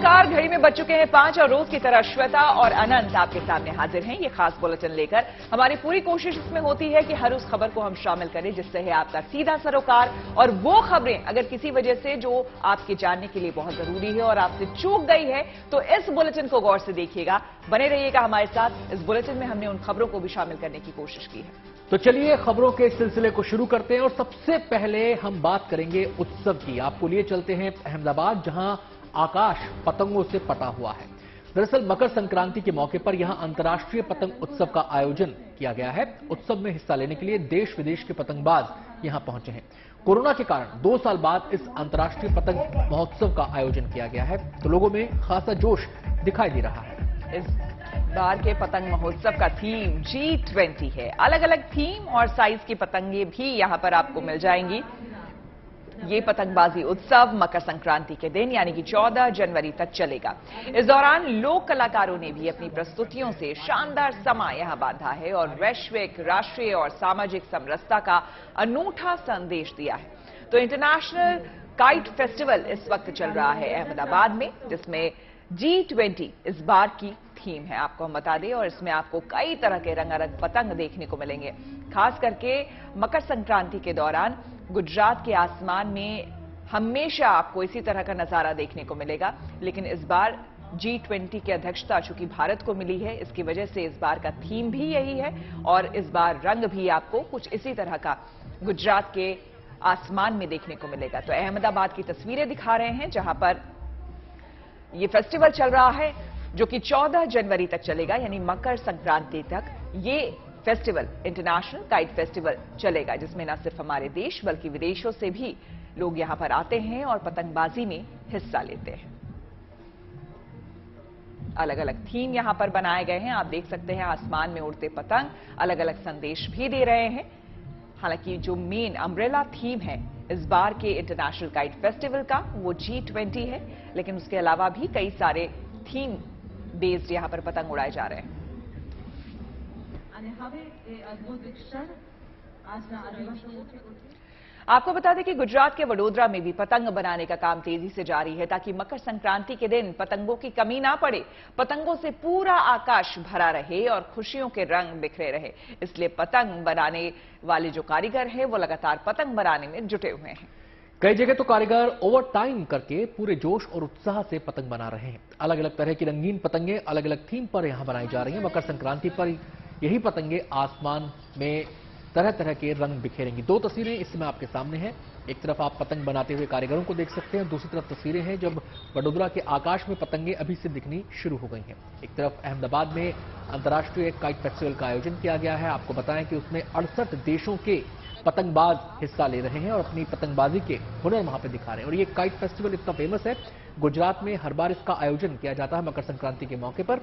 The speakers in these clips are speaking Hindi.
नमस्कार, घड़ी में बज चुके हैं 5 और रोज की तरह श्वेता और अनंत आपके सामने हाजिर हैं ये खास बुलेटिन लेकर। हमारी पूरी कोशिश इसमें होती है कि हर उस खबर को हम शामिल करें जिससे है आपका सीधा सरोकार, और वो खबरें अगर किसी वजह से जो आपके जानने के लिए बहुत जरूरी है और आपसे चूक गई है तो इस बुलेटिन को गौर से देखिएगा, बने रहिएगा हमारे साथ। इस बुलेटिन में हमने उन खबरों को भी शामिल करने की कोशिश की है। तो चलिए खबरों के सिलसिले को शुरू करते हैं और सबसे पहले हम बात करेंगे उत्सव की। आपको लिए चलते हैं अहमदाबाद, जहां आकाश पतंगों से पटा हुआ है। दरअसल मकर संक्रांति के मौके पर यहां अंतर्राष्ट्रीय पतंग उत्सव का आयोजन किया गया है। उत्सव में हिस्सा लेने के लिए देश विदेश के पतंगबाज यहां पहुंचे हैं। कोरोना के कारण 2 साल बाद इस अंतर्राष्ट्रीय पतंग महोत्सव का आयोजन किया गया है, तो लोगों में खासा जोश दिखाई दे रहा है। इस बार के पतंग महोत्सव का थीम G20 है। अलग अलग थीम और साइज की पतंगे भी यहां पर आपको मिल जाएंगी। ये पतंगबाजी उत्सव मकर संक्रांति के दिन यानी कि 14 जनवरी तक चलेगा। इस दौरान लोक कलाकारों ने भी अपनी प्रस्तुतियों से शानदार समा यहां बांधा है और वैश्विक, राष्ट्रीय और सामाजिक समरसता का अनूठा संदेश दिया है। तो इंटरनेशनल काइट फेस्टिवल इस वक्त चल रहा है अहमदाबाद में, जिसमें G20 इस बार की थीम है, आपको हम बता दें। और इसमें आपको कई तरह के रंगारंग पतंग देखने को मिलेंगे। खास करके मकर संक्रांति के दौरान गुजरात के आसमान में हमेशा आपको इसी तरह का नजारा देखने को मिलेगा, लेकिन इस बार G20 की अध्यक्षता चूंकि भारत को मिली है, इसकी वजह से इस बार का थीम भी यही है और इस बार रंग भी आपको कुछ इसी तरह का गुजरात के आसमान में देखने को मिलेगा। तो अहमदाबाद की तस्वीरें दिखा रहे हैं जहां पर ये फेस्टिवल चल रहा है जो कि 14 जनवरी तक चलेगा, यानी मकर संक्रांति तक ये फेस्टिवल, इंटरनेशनल काइट फेस्टिवल चलेगा, जिसमें न सिर्फ हमारे देश बल्कि विदेशों से भी लोग यहां पर आते हैं और पतंगबाजी में हिस्सा लेते हैं। अलग अलग थीम यहां पर बनाए गए हैं, आप देख सकते हैं आसमान में उड़ते पतंग अलग अलग संदेश भी दे रहे हैं। हालांकि जो मेन अम्ब्रेला थीम है इस बार के इंटरनेशनल काइट फेस्टिवल का वो G20 है, लेकिन उसके अलावा भी कई सारे थीम बेस्ड यहां पर पतंग उड़ाए जा रहे हैं। आपको बता दें कि गुजरात के वडोदरा में भी पतंग बनाने का काम तेजी से जारी है ताकि मकर संक्रांति के दिन पतंगों की कमी ना पड़े, पतंगों से पूरा आकाश भरा रहे और खुशियों के रंग बिखरे रहे। इसलिए पतंग बनाने वाले जो कारीगर हैं वो लगातार पतंग बनाने में जुटे हुए हैं। कई जगह तो कारीगर ओवर टाइम करके पूरे जोश और उत्साह से पतंग बना रहे हैं। अलग अलग तरह की रंगीन पतंगे अलग अलग थीम पर यहां बनाई जा रही हैं। मकर संक्रांति पर यही पतंगे आसमान में तरह तरह के रंग बिखेरेंगी। 2 तस्वीरें इस समय आपके सामने हैं। एक तरफ आप पतंग बनाते हुए कारीगरों को देख सकते हैं, दूसरी तरफ तस्वीरें हैं जब वडोदरा के आकाश में पतंगे अभी से दिखनी शुरू हो गई हैं। एक तरफ अहमदाबाद में अंतर्राष्ट्रीय काइट फेस्टिवल का आयोजन किया गया है। आपको बताएं कि उसमें 68 देशों के पतंगबाज हिस्सा ले रहे हैं और अपनी पतंगबाजी के हुनर वहां पे दिखा रहे हैं। और ये काइट फेस्टिवल इतना फेमस है, गुजरात में हर बार इसका आयोजन किया जाता है मकर संक्रांति के मौके पर,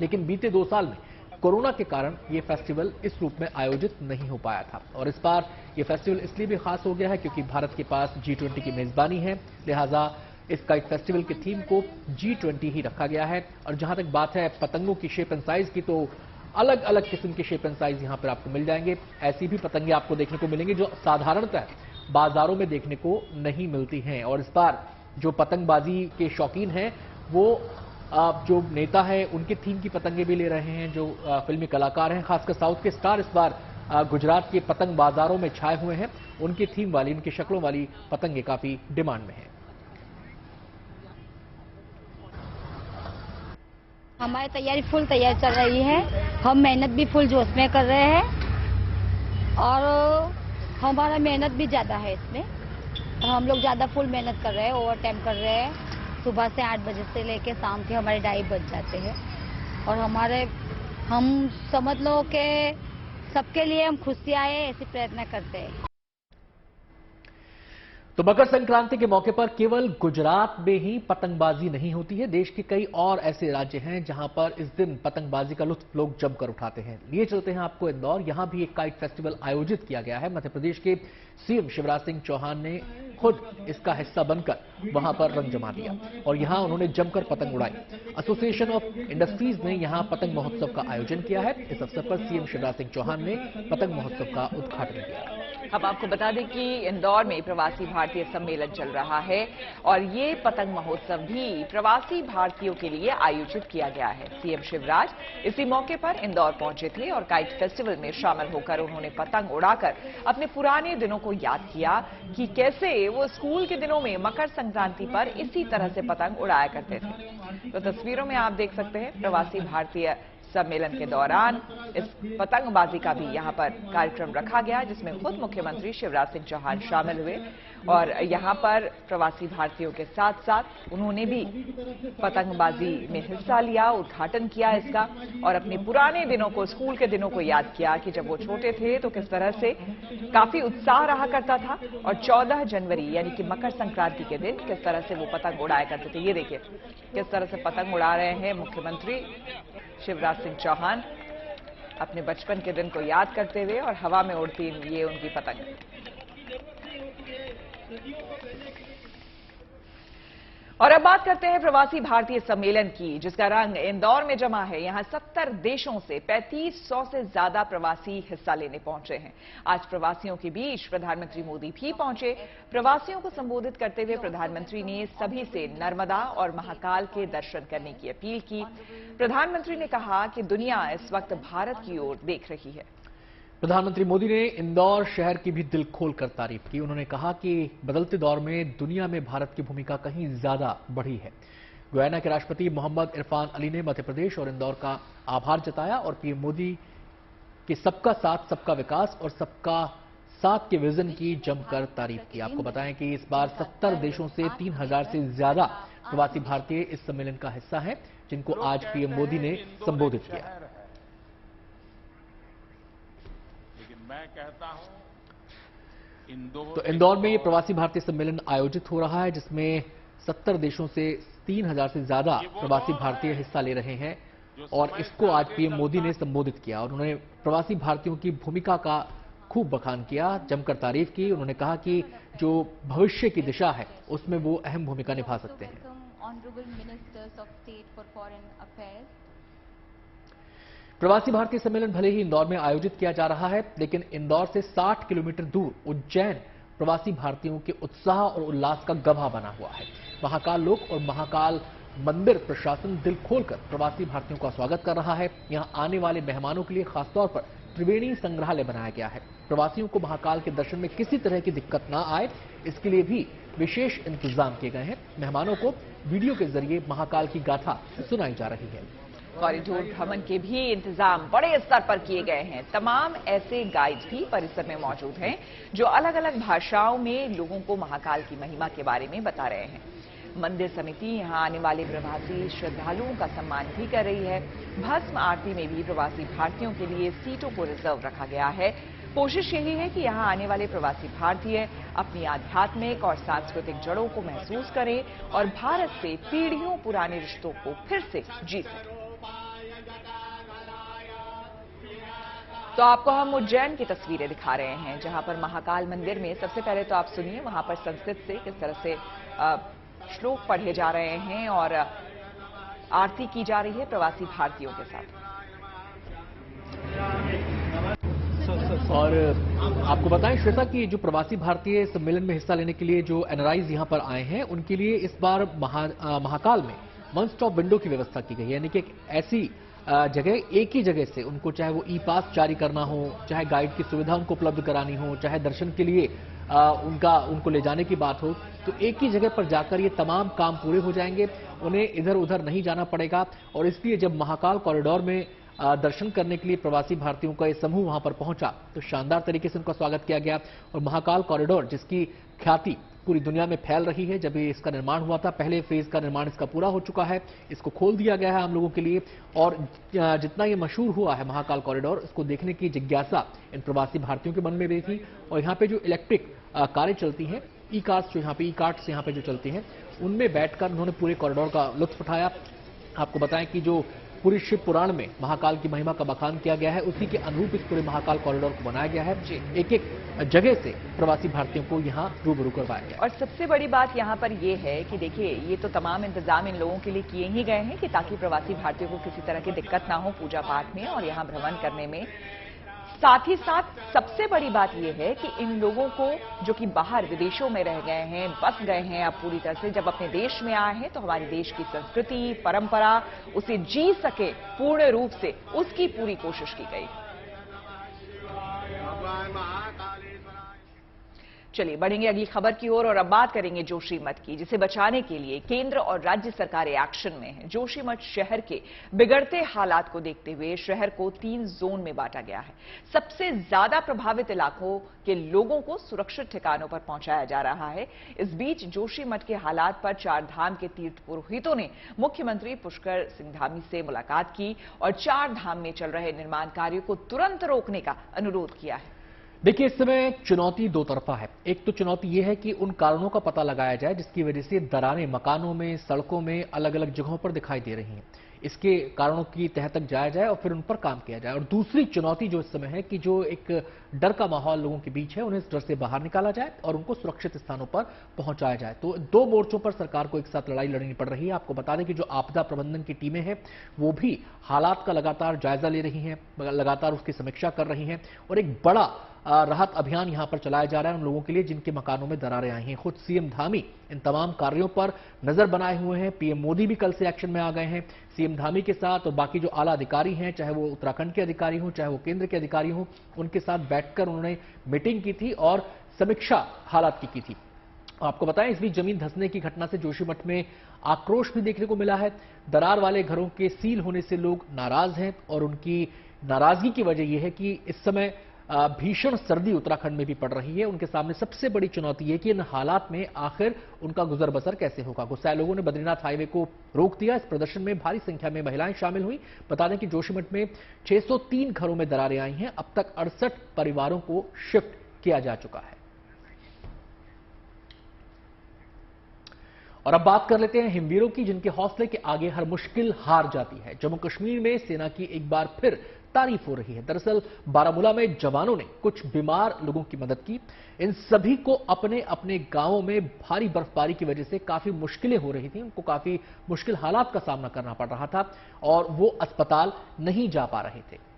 लेकिन बीते 2 साल में कोरोना के कारण ये फेस्टिवल इस रूप में आयोजित नहीं हो पाया था। और इस बार ये फेस्टिवल इसलिए भी खास हो गया है क्योंकि भारत के पास G20 की मेजबानी है, लिहाजा इस काइट फेस्टिवल के थीम को G20 ही रखा गया है। और जहां तक बात है पतंगों की शेप एंड साइज की, तो अलग अलग किस्म के शेप एंड साइज यहां पर आपको मिल जाएंगे। ऐसी भी पतंगे आपको देखने को मिलेंगी जो साधारणतः बाजारों में देखने को नहीं मिलती हैं। और इस बार जो पतंगबाजी के शौकीन हैं वो जो नेता है उनके थीम की पतंगे भी ले रहे हैं, जो फिल्मी कलाकार हैं, खासकर साउथ के स्टार इस बार गुजरात के पतंग बाजारों में छाए हुए हैं। उनकी थीम वाली, उनकी शक्लों वाली पतंगे काफी डिमांड में है। हमारी तैयारी फुल तैयार चल रही है, हम मेहनत भी फुल जोश में कर रहे हैं और हमारा मेहनत भी ज़्यादा है इसमें। हम लोग ज़्यादा फुल मेहनत कर रहे हैं, ओवर टाइम कर रहे हैं। सुबह से 8 बजे से लेके शाम के हमारे 2:30 बज जाते हैं और हम समझ लो कि सबके लिए हम खुशी आए ऐसे प्रयत्न करते हैं। तो मकर संक्रांति के मौके पर केवल गुजरात में ही पतंगबाजी नहीं होती है, देश के कई और ऐसे राज्य हैं जहां पर इस दिन पतंगबाजी का लुत्फ लोग जमकर उठाते हैं। लिए चलते हैं आपको इंदौर, यहां भी एक काइट फेस्टिवल आयोजित किया गया है। मध्य प्रदेश के सीएम शिवराज सिंह चौहान ने खुद इसका हिस्सा बनकर वहां पर रंग जमा दिया और यहां उन्होंने जमकर पतंग उड़ाई। एसोसिएशन ऑफ इंडस्ट्रीज ने यहां पतंग महोत्सव का आयोजन किया है। इस अवसर पर सीएम शिवराज सिंह चौहान ने पतंग महोत्सव का उद्घाटन किया। अब आपको बता दें कि इंदौर में प्रवासी भारतीय सम्मेलन चल रहा है और ये पतंग महोत्सव भी प्रवासी भारतीयों के लिए आयोजित किया गया है। सीएम शिवराज इसी मौके पर इंदौर पहुंचे थे और काइट फेस्टिवल में शामिल होकर उन्होंने पतंग उड़ाकर अपने पुराने दिनों को याद किया कि कैसे वो स्कूल के दिनों में मकर संक्रांति पर इसी तरह से पतंग उड़ाया करते थे। तो तस्वीरों में आप देख सकते हैं प्रवासी भारतीय सम्मेलन के दौरान इस पतंगबाजी का भी यहां पर कार्यक्रम रखा गया, जिसमें खुद मुख्यमंत्री शिवराज सिंह चौहान शामिल हुए और यहां पर प्रवासी भारतीयों के साथ साथ उन्होंने भी पतंगबाजी में हिस्सा लिया, उद्घाटन किया इसका और अपने पुराने दिनों को, स्कूल के दिनों को याद किया कि जब वो छोटे थे तो किस तरह से काफी उत्साह रहा करता था और 14 जनवरी यानी कि मकर संक्रांति के दिन किस तरह से वो पतंग उड़ाया करते थे। ये देखिए किस तरह से पतंग उड़ा रहे हैं मुख्यमंत्री शिवराज सिंह चौहान अपने बचपन के दिन को याद करते हुए और हवा में उड़ती ये उनकी पतंग। और अब बात करते हैं प्रवासी भारतीय सम्मेलन की, जिसका रंग इंदौर में जमा है। यहां 70 देशों से 3500 से ज्यादा प्रवासी हिस्सा लेने पहुंचे हैं। आज प्रवासियों के बीच प्रधानमंत्री मोदी भी पहुंचे। प्रवासियों को संबोधित करते हुए प्रधानमंत्री ने सभी से नर्मदा और महाकाल के दर्शन करने की अपील की। प्रधानमंत्री ने कहा कि दुनिया इस वक्त भारत की ओर देख रही है। प्रधानमंत्री मोदी ने इंदौर शहर की भी दिल खोलकर तारीफ की। उन्होंने कहा कि बदलते दौर में दुनिया में भारत की भूमिका कहीं ज्यादा बढ़ी है। गयाना के राष्ट्रपति मोहम्मद इरफान अली ने मध्य प्रदेश और इंदौर का आभार जताया और पीएम मोदी के सबका साथ, सबका विकास और सबका साथ के विजन की जमकर तारीफ की। आपको बताएं कि इस बार 70 देशों से 3000 से ज्यादा प्रवासी भारतीय इस सम्मेलन का हिस्सा हैं, जिनको आज पीएम मोदी ने संबोधित किया। मैं कहता हूं तो इंदौर में ये प्रवासी भारतीय सम्मेलन आयोजित हो रहा है, जिसमें 70 देशों से 3000 से ज्यादा प्रवासी भारतीय हिस्सा ले रहे हैं और इसको आज पीएम मोदी ने संबोधित किया और उन्होंने प्रवासी भारतीयों की भूमिका का खूब बखान किया, जमकर तारीफ की। उन्होंने कहा कि जो भविष्य की दिशा है उसमें वो अहम भूमिका निभा सकते हैं। प्रवासी भारतीय सम्मेलन भले ही इंदौर में आयोजित किया जा रहा है, लेकिन इंदौर से 60 किलोमीटर दूर उज्जैन प्रवासी भारतीयों के उत्साह और उल्लास का गवाह बना हुआ है। महाकाल लोक और महाकाल मंदिर प्रशासन दिल खोलकर प्रवासी भारतीयों का स्वागत कर रहा है। यहां आने वाले मेहमानों के लिए खासतौर पर त्रिवेणी संग्रहालय बनाया गया है। प्रवासियों को महाकाल के दर्शन में किसी तरह की दिक्कत ना आए, इसके लिए भी विशेष इंतजाम किए गए हैं। मेहमानों को वीडियो के जरिए महाकाल की गाथा सुनाई जा रही है। कॉरिडोर भ्रमण के भी इंतजाम बड़े स्तर पर किए गए हैं। तमाम ऐसे गाइड भी परिसर में मौजूद हैं जो अलग अलग भाषाओं में लोगों को महाकाल की महिमा के बारे में बता रहे हैं। मंदिर समिति यहां आने वाले प्रवासी श्रद्धालुओं का सम्मान भी कर रही है। भस्म आरती में भी प्रवासी भारतीयों के लिए सीटों को रिजर्व रखा गया है। कोशिश यही है कि यहां आने वाले प्रवासी भारतीय अपनी आध्यात्मिक और सांस्कृतिक जड़ों को महसूस करें और भारत से पीढ़ियों पुराने रिश्तों को फिर से जी सकें। तो आपको हम उज्जैन की तस्वीरें दिखा रहे हैं, जहां पर महाकाल मंदिर में सबसे पहले तो आप सुनिए वहां पर संस्कृत से किस तरह से श्लोक पढ़े जा रहे हैं और आरती की जा रही है प्रवासी भारतीयों के साथ। और आपको बताएं श्वेता कि जो प्रवासी भारतीय सम्मेलन में हिस्सा लेने के लिए जो एनआरआईज यहां पर आए हैं, उनके लिए इस बार महाकाल में वन स्टॉप विंडो की व्यवस्था की गई है। यानी कि एक ऐसी जगह, एक ही जगह से उनको चाहे वो ई पास जारी करना हो, चाहे गाइड की सुविधा उनको उपलब्ध करानी हो, चाहे दर्शन के लिए उनको ले जाने की बात हो, तो एक ही जगह पर जाकर ये तमाम काम पूरे हो जाएंगे। उन्हें इधर उधर नहीं जाना पड़ेगा और इसलिए जब महाकाल कॉरिडोर में दर्शन करने के लिए प्रवासी भारतीयों का ये समूह वहां पर पहुंचा तो शानदार तरीके से उनका स्वागत किया गया। और महाकाल कॉरिडोर जिसकी ख्याति पूरी दुनिया में फैल रही है, जब इसका निर्माण हुआ था, पहले फेज का निर्माण इसका पूरा हो चुका है, इसको खोल दिया गया है हम लोगों के लिए और जितना ये मशहूर हुआ है महाकाल कॉरिडोर, इसको देखने की जिज्ञासा इन प्रवासी भारतीयों के मन में भी थी। और यहाँ पे जो इलेक्ट्रिक कारें चलती हैं, ई कार्स जो यहाँ पे, ई कार्ट्स यहाँ पे जो चलती हैं, उनमें बैठकर उन्होंने पूरे कॉरिडोर का लुत्फ उठाया। आपको बताएं कि जो पूरी शिव पुराण में महाकाल की महिमा का बखान किया गया है, उसी के अनुरूप इस पूरे महाकाल कॉरिडोर को बनाया गया है। एक एक जगह से प्रवासी भारतीयों को यहाँ रूबरू करवाया गया। और सबसे बड़ी बात यहाँ पर ये है कि देखिए, ये तो तमाम इंतजाम इन लोगों के लिए किए ही गए हैं कि ताकि प्रवासी भारतीयों को किसी तरह की दिक्कत ना हो पूजा पाठ में और यहाँ भ्रमण करने में। साथ ही साथ सबसे बड़ी बात यह है कि इन लोगों को जो कि बाहर विदेशों में रह गए हैं, बस गए हैं, अब पूरी तरह से जब अपने देश में आए हैं तो हमारे देश की संस्कृति, परंपरा उसे जी सके पूर्ण रूप से, उसकी पूरी कोशिश की गई। चलिए बढ़ेंगे अगली खबर की ओर और अब बात करेंगे जोशीमठ की, जिसे बचाने के लिए केंद्र और राज्य सरकारें एक्शन में हैं। जोशीमठ शहर के बिगड़ते हालात को देखते हुए शहर को 3 जोन में बांटा गया है। सबसे ज्यादा प्रभावित इलाकों के लोगों को सुरक्षित ठिकानों पर पहुंचाया जा रहा है। इस बीच जोशीमठ के हालात पर 4 धाम के तीर्थ पुरोहितों ने मुख्यमंत्री पुष्कर सिंह धामी से मुलाकात की और 4 धाम में चल रहे निर्माण कार्यों को तुरंत रोकने का अनुरोध किया है। देखिए, इस समय चुनौती 2 तरफा है। एक तो चुनौती यह है कि उन कारणों का पता लगाया जाए जिसकी वजह से दरारें मकानों में, सड़कों में, अलग अलग जगहों पर दिखाई दे रही हैं। इसके कारणों की तह तक जाया जाए और फिर उन पर काम किया जाए। और दूसरी चुनौती जो इस समय है कि जो एक डर का माहौल लोगों के बीच है, उन्हें इस डर से बाहर निकाला जाए और उनको सुरक्षित स्थानों पर पहुंचाया जाए। तो 2 मोर्चों पर सरकार को एक साथ लड़ाई लड़नी पड़ रही है। आपको बता दें कि जो आपदा प्रबंधन की टीमें हैं वो भी हालात का लगातार जायजा ले रही हैं, लगातार उसकी समीक्षा कर रही हैं और एक बड़ा राहत अभियान यहां पर चलाया जा रहा है उन लोगों के लिए जिनके मकानों में दरारें आई हैं। खुद सीएम धामी इन तमाम कार्यों पर नजर बनाए हुए हैं। पीएम मोदी भी कल से एक्शन में आ गए हैं सीएम धामी के साथ, और बाकी जो आला अधिकारी हैं, चाहे वो उत्तराखंड के अधिकारी हों, चाहे वो केंद्र के अधिकारी हों, उनके साथ बैठकर उन्होंने मीटिंग की थी और समीक्षा हालात की थी। आपको बताएं, इस बीच जमीन धंसने की घटना से जोशीमठ में आक्रोश भी देखने को मिला है। दरार वाले घरों के सील होने से लोग नाराज हैं और उनकी नाराजगी की वजह यह है कि इस समय भीषण सर्दी उत्तराखंड में भी पड़ रही है। उनके सामने सबसे बड़ी चुनौती है कि इन हालात में आखिर उनका गुजर बसर कैसे होगा। गुस्साए लोगों ने बद्रीनाथ हाईवे को रोक दिया। इस प्रदर्शन में भारी संख्या में महिलाएं शामिल हुई। बता दें कि जोशीमठ में 603 घरों में दरारें आई हैं। अब तक 68 परिवारों को शिफ्ट किया जा चुका है। और अब बात कर लेते हैं हिमवीरों की, जिनके हौसले के आगे हर मुश्किल हार जाती है। जम्मू कश्मीर में सेना की एक बार फिर तारीफ हो रही है। दरअसल बारामूला में जवानों ने कुछ बीमार लोगों की मदद की। इन सभी को अपने अपने गांवों में भारी बर्फबारी की वजह से काफी मुश्किलें हो रही थी, उनको काफी मुश्किल हालात का सामना करना पड़ रहा था और वो अस्पताल नहीं जा पा रहे थे।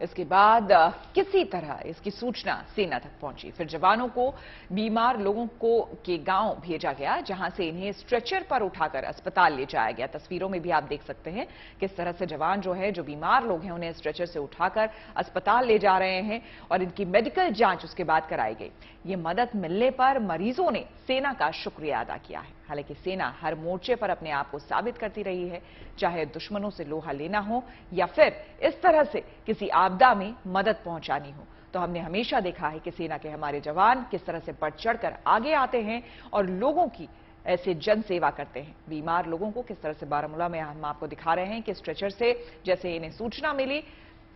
इसके बाद किसी तरह इसकी सूचना सेना तक पहुंची। फिर जवानों को बीमार लोगों को के गांव भेजा गया, जहां से इन्हें स्ट्रेचर पर उठाकर अस्पताल ले जाया गया। तस्वीरों में भी आप देख सकते हैं किस तरह से जवान जो बीमार लोग हैं उन्हें स्ट्रेचर से उठाकर अस्पताल ले जा रहे हैं और इनकी मेडिकल जांच उसके बाद कराई गई। ये मदद मिलने पर मरीजों ने सेना का शुक्रिया अदा किया है। हालांकि सेना हर मोर्चे पर अपने आप को साबित करती रही है, चाहे दुश्मनों से लोहा लेना हो या फिर इस तरह से किसी आपदा में मदद पहुंचानी हो। तो हमने हमेशा देखा है कि सेना के हमारे जवान किस तरह से बढ़ चढ़कर आगे आते हैं और लोगों की ऐसे जन सेवा करते हैं। बीमार लोगों को किस तरह से बारामूला में हम आपको दिखा रहे हैं कि स्ट्रेचर से जैसे इन्हें सूचना मिली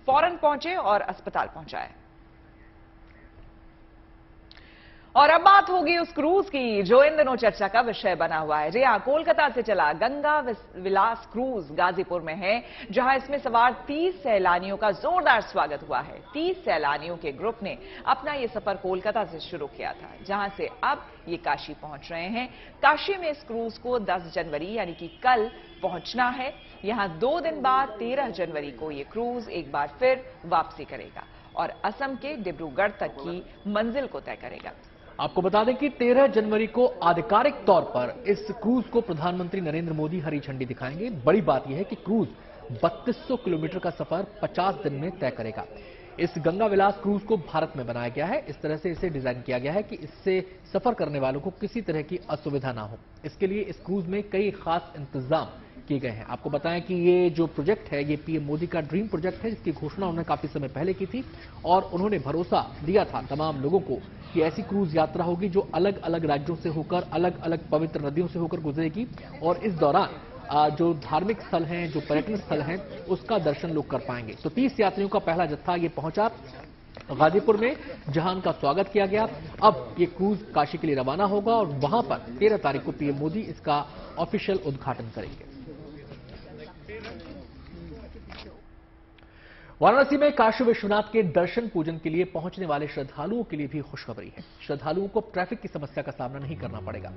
फौरन पहुंचे और अस्पताल पहुंचाए। और अब बात होगी उस क्रूज की जो इन दिनों चर्चा का विषय बना हुआ है। जी हां, कोलकाता से चला गंगा विलास क्रूज गाजीपुर में है, जहां इसमें सवार 30 सैलानियों का जोरदार स्वागत हुआ है। 30 सैलानियों के ग्रुप ने अपना ये सफर कोलकाता से शुरू किया था, जहां से अब ये काशी पहुंच रहे हैं। काशी में इस क्रूज को 10 जनवरी यानी कि कल पहुंचना है। यहां 2 दिन बाद 13 जनवरी को ये क्रूज एक बार फिर वापसी करेगा और असम के डिब्रूगढ़ तक की मंजिल को तय करेगा। आपको बता दें कि 13 जनवरी को आधिकारिक तौर पर इस क्रूज को प्रधानमंत्री नरेंद्र मोदी हरी झंडी दिखाएंगे। बड़ी बात यह है कि क्रूज 3200 किलोमीटर का सफर 50 दिन में तय करेगा। इस गंगा विलास क्रूज को भारत में बनाया गया है। इस तरह से इसे डिजाइन किया गया है कि इससे सफर करने वालों को किसी तरह की असुविधा ना हो। इसके लिए इस क्रूज में कई खास इंतजाम किए गए हैं। आपको बताएं कि ये जो प्रोजेक्ट है ये पीएम मोदी का ड्रीम प्रोजेक्ट है, जिसकी घोषणा उन्होंने काफी समय पहले की थी और उन्होंने भरोसा दिया था तमाम लोगों को कि ऐसी क्रूज यात्रा होगी जो अलग अलग राज्यों से होकर, अलग अलग पवित्र नदियों से होकर गुजरेगी और इस दौरान जो धार्मिक स्थल हैं, जो पर्यटन स्थल हैं, उसका दर्शन लोग कर पाएंगे। तो 30 यात्रियों का पहला जत्था ये पहुंचा गाजीपुर में, जहां उनका स्वागत किया गया। अब ये क्रूज काशी के लिए रवाना होगा और वहां पर 13 तारीख को पीएम मोदी इसका ऑफिशियल उद्घाटन करेंगे। वाराणसी में काशी विश्वनाथ के दर्शन पूजन के लिए पहुंचने वाले श्रद्धालुओं के लिए भी खुशखबरी है। श्रद्धालुओं को ट्रैफिक की समस्या का सामना नहीं करना पड़ेगा।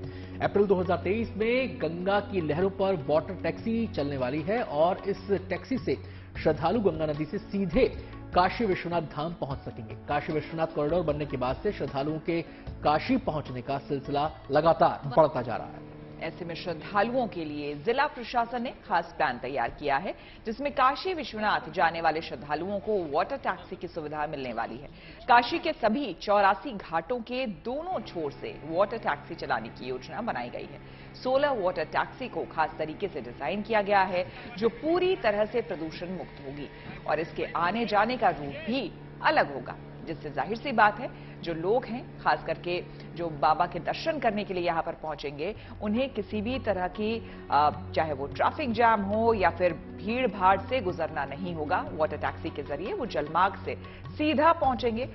अप्रैल 2023 में गंगा की लहरों पर वाटर टैक्सी चलने वाली है और इस टैक्सी से श्रद्धालु गंगा नदी से सीधे काशी विश्वनाथ धाम पहुंच सकेंगे। काशी विश्वनाथ कॉरिडोर बनने के बाद से श्रद्धालुओं के काशी पहुंचने का सिलसिला लगातार बढ़ता जा रहा है। ऐसे में श्रद्धालुओं के लिए जिला प्रशासन ने खास प्लान तैयार किया है, जिसमें काशी विश्वनाथ जाने वाले श्रद्धालुओं को वाटर टैक्सी की सुविधा मिलने वाली है। काशी के सभी 84 घाटों के दोनों छोर से वाटर टैक्सी चलाने की योजना बनाई गई है। 16 वाटर टैक्सी को खास तरीके से डिजाइन किया गया है, जो पूरी तरह से प्रदूषण मुक्त होगी और इसके आने जाने का रूट भी अलग होगा, जिससे जाहिर सी बात है जो लोग हैं, खास करके जो बाबा के दर्शन करने के लिए यहां पर पहुंचेंगे, उन्हें किसी भी तरह की चाहे वो ट्रैफिक जाम हो या फिर भीड़ भाड़ से गुजरना नहीं होगा। वाटर टैक्सी के जरिए वो जलमार्ग से सीधा पहुंचेंगे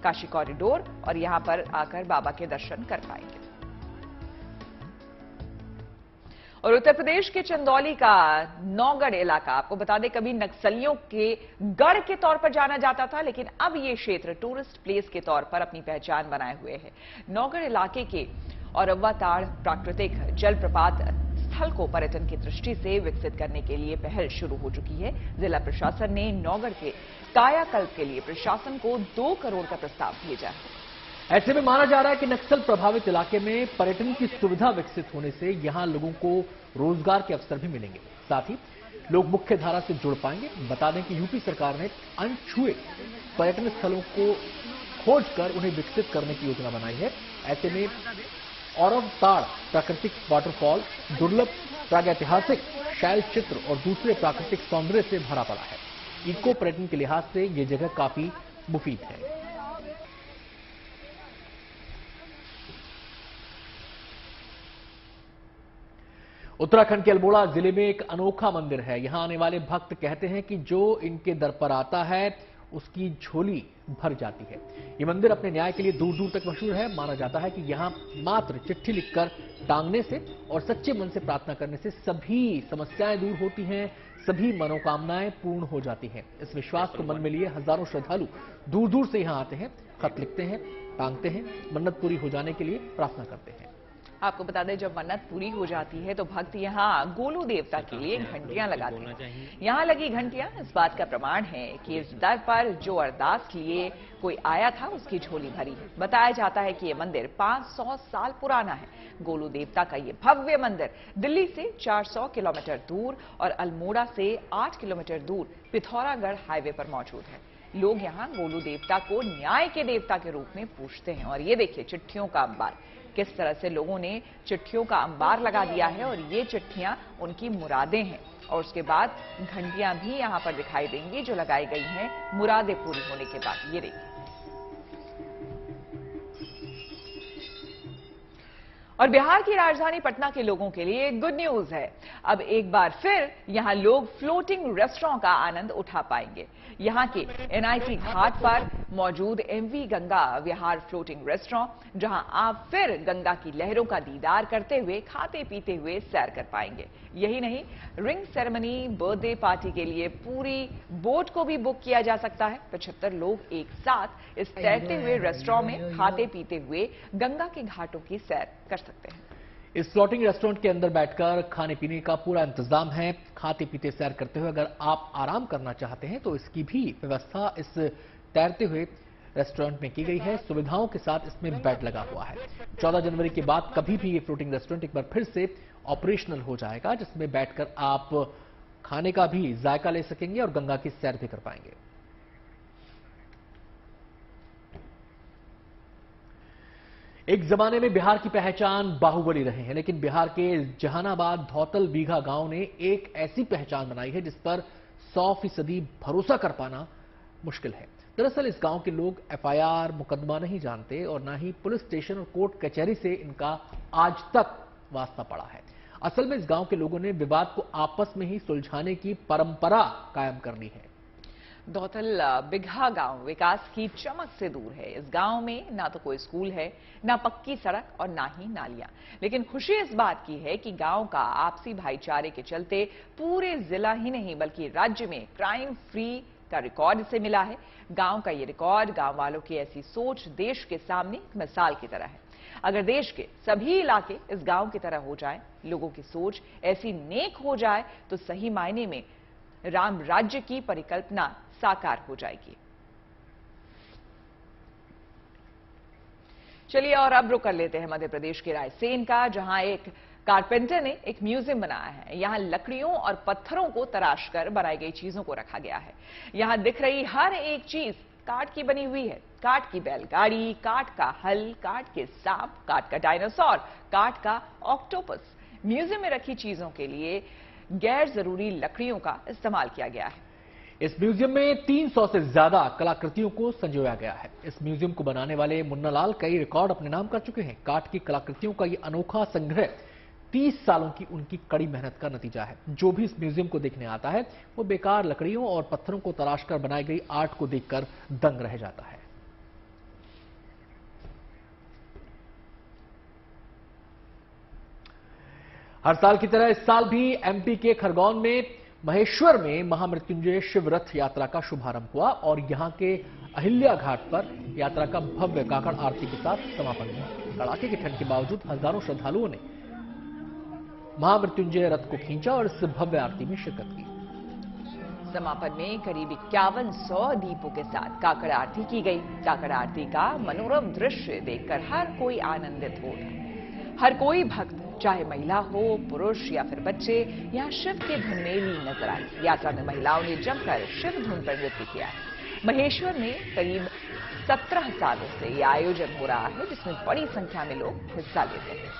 काशी कॉरिडोर और यहां पर आकर बाबा के दर्शन कर पाएंगे। और उत्तर प्रदेश के चंदौली का नौगढ़ इलाका, आपको बता दें, कभी नक्सलियों के गढ़ के तौर पर जाना जाता था, लेकिन अब ये क्षेत्र टूरिस्ट प्लेस के तौर पर अपनी पहचान बनाए हुए है। नौगढ़ इलाके के औरव्वा ताड़ प्राकृतिक जलप्रपात स्थल को पर्यटन की दृष्टि से विकसित करने के लिए पहल शुरू हो चुकी है। जिला प्रशासन ने नौगढ़ के कायाकल्प के लिए प्रशासन को 2 करोड़ का प्रस्ताव भेजा है। ऐसे में माना जा रहा है कि नक्सल प्रभावित इलाके में पर्यटन की सुविधा विकसित होने से यहां लोगों को रोजगार के अवसर भी मिलेंगे, साथ ही लोग मुख्य धारा से जुड़ पाएंगे। बता दें कि यूपी सरकार ने अनछुए पर्यटन स्थलों को खोजकर उन्हें विकसित करने की योजना बनाई है। ऐसे में औरव ताड़ प्राकृतिक वाटरफॉल, दुर्लभ प्रागैतिहासिक शैल चित्र और दूसरे प्राकृतिक सौंदर्य से भरा पड़ा है। इको पर्यटन के लिहाज से ये जगह काफी मुफीद है। उत्तराखंड के अल्मोड़ा जिले में एक अनोखा मंदिर है। यहां आने वाले भक्त कहते हैं कि जो इनके दर पर आता है उसकी झोली भर जाती है। ये मंदिर अपने न्याय के लिए दूर दूर तक मशहूर है। माना जाता है कि यहां मात्र चिट्ठी लिखकर टांगने से और सच्चे मन से प्रार्थना करने से सभी समस्याएं दूर होती हैं, सभी मनोकामनाएं पूर्ण हो जाती हैं। इस विश्वास को मन में लिए हजारों श्रद्धालु दूर दूर से यहां आते हैं, खत लिखते हैं, टांगते हैं, मन्नत पूरी हो जाने के लिए प्रार्थना करते हैं। आपको बता दें, जब मन्नत पूरी हो जाती है तो भक्त यहाँ गोलू देवता के लिए घंटियां लगाते हैं। यहाँ लगी घंटियां इस बात का प्रमाण है कि इस दर पर जो अरदास लिए कोई आया था उसकी झोली भरी है। बताया जाता है कि ये मंदिर 500 साल पुराना है। गोलू देवता का ये भव्य मंदिर दिल्ली से 400 किलोमीटर दूर और अल्मोड़ा से 8 किलोमीटर दूर पिथौरागढ़ हाईवे पर मौजूद है। लोग यहाँ गोलू देवता को न्याय के देवता के रूप में पूजते हैं। और ये देखिए चिट्ठियों का अंबार, किस तरह से लोगों ने चिट्ठियों का अंबार लगा दिया है और ये चिट्ठियां उनकी मुरादें हैं। और उसके बाद घंटियां भी यहां पर दिखाई देंगी जो लगाई गई हैं मुरादें पूरी होने के बाद। ये देखिए। और बिहार की राजधानी पटना के लोगों के लिए गुड न्यूज है। अब एक बार फिर यहां लोग फ्लोटिंग रेस्टोरेंट का आनंद उठा पाएंगे। यहां के एनआईटी घाट पर मौजूद एमवी गंगा विहार फ्लोटिंग रेस्टोरेंट, जहां आप फिर गंगा की लहरों का दीदार करते हुए खाते पीते हुए सैर कर पाएंगे। यही नहीं, रिंग सेरेमनी, बर्थडे पार्टी के लिए पूरी बोट को भी बुक किया जा सकता है। 75 लोग एक साथ इस तैरते हुए रेस्टोरेंट में खाते पीते हुए गंगा के घाटों की सैर कर सकते हैं। इस फ्लोटिंग रेस्टोरेंट के अंदर बैठकर खाने पीने का पूरा इंतजाम है। खाते पीते सैर करते हुए अगर आप आराम करना चाहते हैं तो इसकी भी व्यवस्था इस तैरते हुए रेस्टोरेंट में की गई है। सुविधाओं के साथ इसमें बेड लगा हुआ है। 14 जनवरी के बाद कभी भी ये फ्लोटिंग रेस्टोरेंट एक बार फिर से ऑपरेशनल हो जाएगा, जिसमें बैठकर आप खाने का भी जायका ले सकेंगे और गंगा की सैर भी कर पाएंगे। एक जमाने में बिहार की पहचान बाहुबली रहे हैं, लेकिन बिहार के जहानाबाद धौतल बीघा गांव ने एक ऐसी पहचान बनाई है जिस पर 100% भरोसा कर पाना मुश्किल है। दरअसल इस गांव के लोग एफआईआर, मुकदमा नहीं जानते और ना ही पुलिस स्टेशन और कोर्ट कचहरी से इनका आज तक वास्ता पड़ा है। असल में इस गांव के लोगों ने विवाद को आपस में ही सुलझाने की परंपरा कायम कर ली है। धौतल बिघा गांव विकास की चमक से दूर है। इस गांव में ना तो कोई स्कूल है, ना पक्की सड़क और ना ही नालियां। लेकिन खुशी इस बात की है कि गांव का आपसी भाईचारे के चलते पूरे जिला ही नहीं बल्कि राज्य में क्राइम फ्री का रिकॉर्ड इसे मिला है। गांव का ये रिकॉर्ड गांव वालों की ऐसी सोच देश के सामने एक मिसाल की तरह है। अगर देश के सभी इलाके इस गांव की तरह हो जाएं, लोगों की सोच ऐसी नेक हो जाए, तो सही मायने में राम राज्य की परिकल्पना साकार हो जाएगी। चलिए और अब रुक कर लेते हैं मध्य प्रदेश के रायसेन का, जहां एक कारपेंटर ने एक म्यूजियम बनाया है। यहां लकड़ियों और पत्थरों को तराश कर बनाई गई चीजों को रखा गया है। यहां दिख रही हर एक चीज काठ की बनी हुई है। काठ की बैलगाड़ी, काठ का हल, काठ के सांप, काठ का डायनासोर, काठ का ऑक्टोपस। म्यूजियम में रखी चीजों के लिए गैर जरूरी लकड़ियों का इस्तेमाल किया गया है। इस म्यूजियम में 300 से ज्यादा कलाकृतियों को संजोया गया है। इस म्यूजियम को बनाने वाले मुन्नालाल कई रिकॉर्ड अपने नाम कर चुके हैं। काठ की कलाकृतियों का ये अनोखा संग्रह 30 सालों की उनकी कड़ी मेहनत का नतीजा है। जो भी इस म्यूजियम को देखने आता है, वो बेकार लकड़ियों और पत्थरों को तराश कर बनाई गई आर्ट को देखकर दंग रह जाता है। हर साल की तरह इस साल भी एमपी के खरगोन में महेश्वर में महामृत्युंजय शिव रथ यात्रा का शुभारंभ हुआ और यहां के अहिल्या घाट पर यात्रा का भव्य काकड़ आरती के साथ समापन हुआ। कड़ाके की ठंड के बावजूद हजारों श्रद्धालुओं ने महामृत्युंजय रथ को खींचा और इस भव्य आरती में शिरकत की। समापन में करीब 5100 दीपों के साथ काकड़ आरती की गई। काकड़ आरती का मनोरम दृश्य देखकर हर कोई आनंदित हो रहा है। हर कोई भक्त, चाहे महिला हो, पुरुष या फिर बच्चे, यहाँ शिव के धुन में लीन नजर आए। यात्रा में महिलाओं ने जमकर शिव धुन पर नृत्य किया है। महेश्वर में करीब 17 सालों से यह आयोजन हो रहा है, जिसमें बड़ी संख्या में लोग हिस्सा लेते हैं।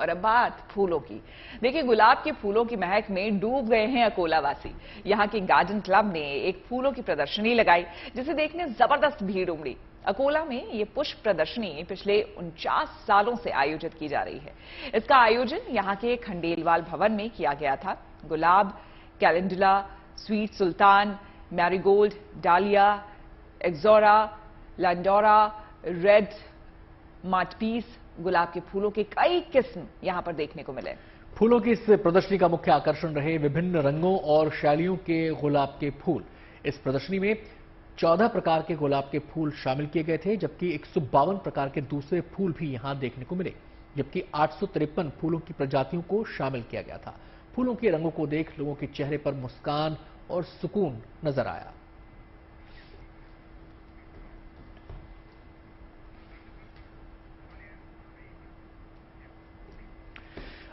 और अब बात फूलों की। देखिए, गुलाब के फूलों की महक में डूब गए हैं अकोलावासी। यहाँ के गार्डन क्लब ने एक फूलों की प्रदर्शनी लगाई, जिसे देखने जबरदस्त भीड़ उमड़ी। अकोला में ये पुष्प प्रदर्शनी पिछले 49 सालों से आयोजित की जा रही है। इसका आयोजन यहाँ के खंडेलवाल भवन में किया गया था। गुलाब, कैलेंडुला, स्वीट सुल्तान, मैरीगोल्ड, डालिया, एक्सोरा, लैंडोरा, रेड मार्टपीस, गुलाब के फूलों के कई किस्म यहां पर देखने को मिले। फूलों की इस प्रदर्शनी का मुख्य आकर्षण रहे विभिन्न रंगों और शैलियों के गुलाब के फूल। इस प्रदर्शनी में 14 प्रकार के गुलाब के फूल शामिल किए गए थे, जबकि 152 प्रकार के दूसरे फूल भी यहां देखने को मिले, जबकि 853 फूलों की प्रजातियों को शामिल किया गया था। फूलों के रंगों को देख लोगों के चेहरे पर मुस्कान और सुकून नजर आया।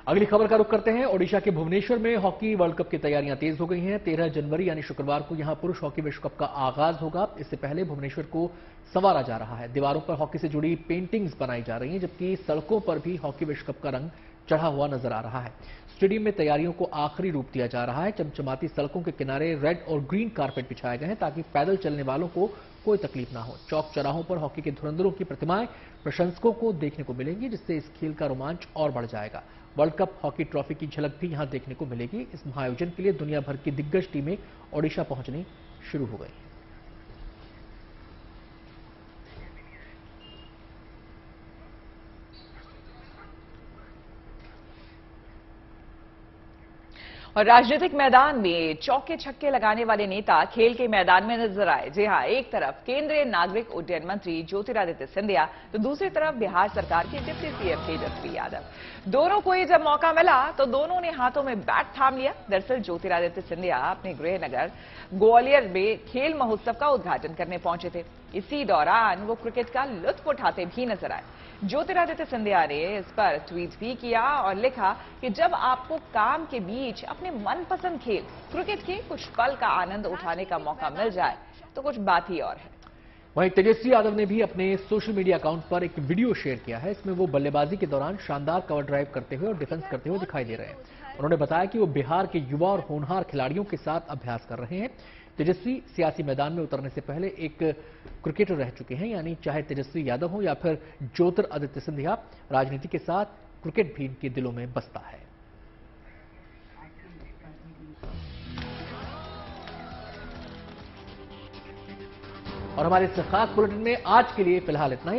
अगली खबर का रुख करते हैं। ओडिशा के भुवनेश्वर में हॉकी वर्ल्ड कप की तैयारियां तेज हो गई हैं। 13 जनवरी यानी शुक्रवार को यहां पुरुष हॉकी विश्व कप का आगाज होगा। इससे पहले भुवनेश्वर को संवारा जा रहा है। दीवारों पर हॉकी से जुड़ी पेंटिंग्स बनाई जा रही हैं, जबकि सड़कों पर भी हॉकी विश्व कप का रंग चढ़ा हुआ नजर आ रहा है। स्टेडियम में तैयारियों को आखिरी रूप दिया जा रहा है। चमचमाती सड़कों के किनारे रेड और ग्रीन कारपेट बिछाए गए हैं, ताकि पैदल चलने वालों को कोई तकलीफ ना हो। चौक चौराहों पर हॉकी के धुरंधरों की प्रतिमाएं प्रशंसकों को देखने को मिलेंगी, जिससे इस खेल का रोमांच और बढ़ जाएगा। वर्ल्ड कप हॉकी ट्रॉफी की झलक भी यहां देखने को मिलेगी। इस महाआयोजन के लिए दुनिया भर की दिग्गज टीमें ओडिशा पहुंचनी शुरू हो गई। और राजनीतिक मैदान में चौके छक्के लगाने वाले नेता खेल के मैदान में नजर आए। जी हां, एक तरफ केंद्रीय नागरिक उड्डयन मंत्री ज्योतिरादित्य सिंधिया, तो दूसरी तरफ बिहार सरकार के डिप्टी सीएम तेजस्वी यादव। दोनों को ही जब मौका मिला तो दोनों ने हाथों में बैट थाम लिया। दरअसल ज्योतिरादित्य सिंधिया अपने गृह नगर ग्वालियर में खेल महोत्सव का उद्घाटन करने पहुंचे थे। इसी दौरान वो क्रिकेट का लुत्फ उठाते भी नजर आए। ज्योतिरादित्य सिंधिया ने इस पर ट्वीट भी किया और लिखा कि जब आपको काम के बीच अपने मनपसंद खेल क्रिकेट के कुछ पल का आनंद उठाने का मौका मिल जाए तो कुछ बात ही और है। वहीं तेजस्वी यादव ने भी अपने सोशल मीडिया अकाउंट पर एक वीडियो शेयर किया है। इसमें वो बल्लेबाजी के दौरान शानदार कवर ड्राइव करते हुए और डिफेंस करते हुए दिखाई दे रहे हैं। उन्होंने बताया कि वो बिहार के युवा और होनहार खिलाड़ियों के साथ अभ्यास कर रहे हैं। तेजस्वी सियासी मैदान में उतरने से पहले एक क्रिकेटर रह चुके हैं, यानी चाहे तेजस्वी यादव हो या फिर ज्योतिरादित्य सिंधिया, राजनीति के साथ क्रिकेट भी इनके दिलों में बसता है। और हमारे इस खास बुलेटिन में आज के लिए फिलहाल इतना ही।